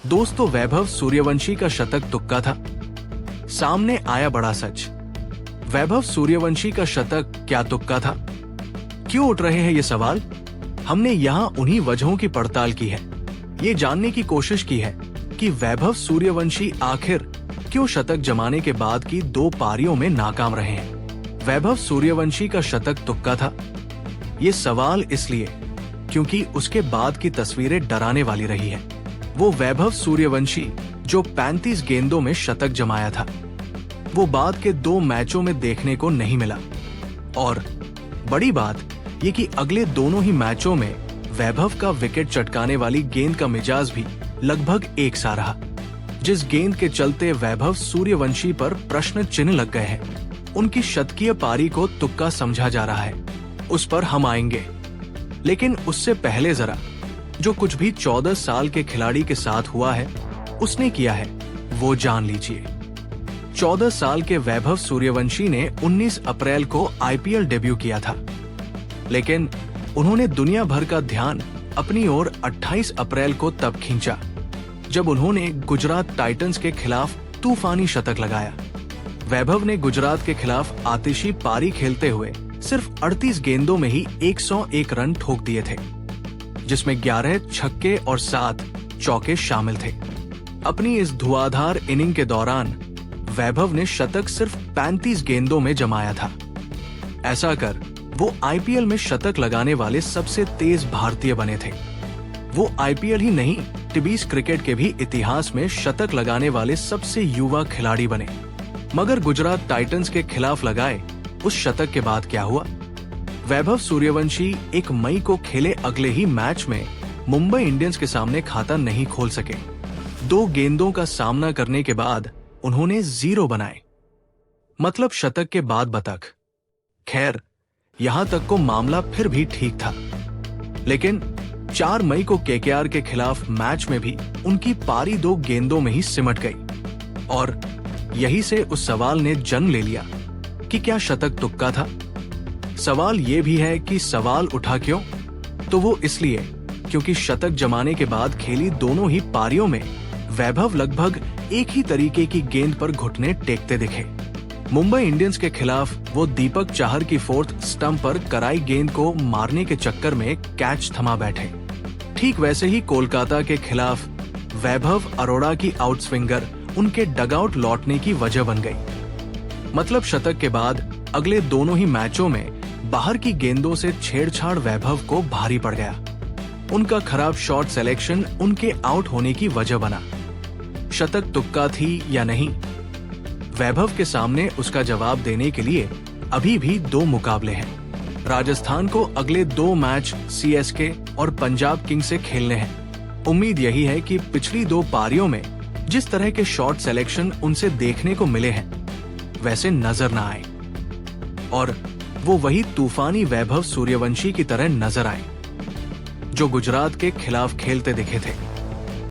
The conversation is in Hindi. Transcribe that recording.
दोस्तों, वैभव सूर्यवंशी का शतक तुक्का था। सामने आया बड़ा सच। वैभव सूर्यवंशी का शतक क्या तुक्का था? क्यों उठ रहे हैं ये सवाल? हमने यहाँ उन्हीं वजहों की पड़ताल की है। ये जानने की कोशिश की है कि वैभव सूर्यवंशी आखिर क्यों शतक जमाने के बाद की 2 पारियों में नाकाम रहे हैं। वैभव सूर्यवंशी का शतक तुक्का था। ये सवाल इसलिए क्योंकि उसके बाद की तस्वीरें डराने वाली रही है। वो वैभव सूर्यवंशी जो 35 गेंदों में शतक जमाया था, वो बाद के 2 मैचों में देखने को नहीं मिला। और बड़ी बात ये कि अगले दोनों ही मैचों में वैभव का विकेट चटकाने वाली गेंद का मिजाज भी लगभग एक सा रहा। जिस गेंद के चलते वैभव सूर्यवंशी पर प्रश्न चिन्ह लग गए हैं, उनकी शतकीय पारी को तुक्का समझा जा रहा है। उस पर हम आएंगे, लेकिन उससे पहले जरा जो कुछ भी 14 साल के खिलाड़ी के साथ हुआ है, उसने किया है, वो जान लीजिए। 14 साल के वैभव सूर्यवंशी ने 19 अप्रैल को आईपीएल डेब्यू किया था, लेकिन उन्होंने दुनिया भर का ध्यान अपनी ओर 28 अप्रैल को तब खींचा जब उन्होंने गुजरात टाइटंस के खिलाफ तूफानी शतक लगाया। वैभव ने गुजरात के खिलाफ आतिशी पारी खेलते हुए सिर्फ 38 गेंदों में ही 101 रन ठोक दिए थे, जिसमें 11 छक्के और 7 चौके शामिल थे। अपनी इस धुआंधार इनिंग के दौरान वैभव ने शतक सिर्फ 35 गेंदों में जमाया था। ऐसा कर वो आईपीएल में शतक लगाने वाले सबसे तेज भारतीय बने थे। वो आईपीएल ही नहीं, टीबीएस क्रिकेट के भी इतिहास में शतक लगाने वाले सबसे युवा खिलाड़ी बने। मगर गुजरात टाइटंस के खिलाफ लगाए उस शतक के बाद क्या हुआ? वैभव सूर्यवंशी 1 मई को खेले अगले ही मैच में मुंबई इंडियंस के सामने खाता नहीं खोल सके। 2 गेंदों का सामना करने के बाद उन्होंने 0 बनाए, मतलब शतक के बाद बतख। खैर, यहां तक को मामला फिर भी ठीक था, लेकिन 4 मई को केकेआर के खिलाफ मैच में भी उनकी पारी 2 गेंदों में ही सिमट गई। और यही से उस सवाल ने जन्म ले लिया कि क्या शतक तुक्का था? सवाल ये भी है कि सवाल उठा क्यों? तो वो इसलिए क्योंकि शतक जमाने के बाद खेली दोनों ही पारियों में वैभव लगभग एक ही तरीके की गेंद पर घुटने टेकते दिखे। मुंबई इंडियंस के खिलाफ वो दीपक चाहर की 4th स्टंप पर कराई गेंद को मारने के चक्कर में कैच थमा बैठे। ठीक वैसे ही कोलकाता के खिलाफ वैभव अरोड़ा की आउटस्विंगर उनके डगआउट लौटने की वजह बन गई। मतलब शतक के बाद अगले दोनों ही मैचों में बाहर की गेंदों से छेड़छाड़ वैभव को भारी पड़ गया। उनका खराब शॉट सिलेक्शन उनके आउट होने की वजह बना। शतक तुक्का थी या नहीं, वैभव के सामने उसका जवाब देने के लिए अभी भी 2 मुकाबले हैं। राजस्थान को अगले 2 मैच सीएसके और पंजाब किंग्स से खेलने हैं। उम्मीद यही है कि पिछली 2 पारियों में जिस तरह के शॉट सिलेक्शन उनसे देखने को मिले हैं, वैसे नजर न आए और वो वही तूफानी वैभव सूर्यवंशी की तरह नजर आए जो गुजरात के खिलाफ खेलते दिखे थे।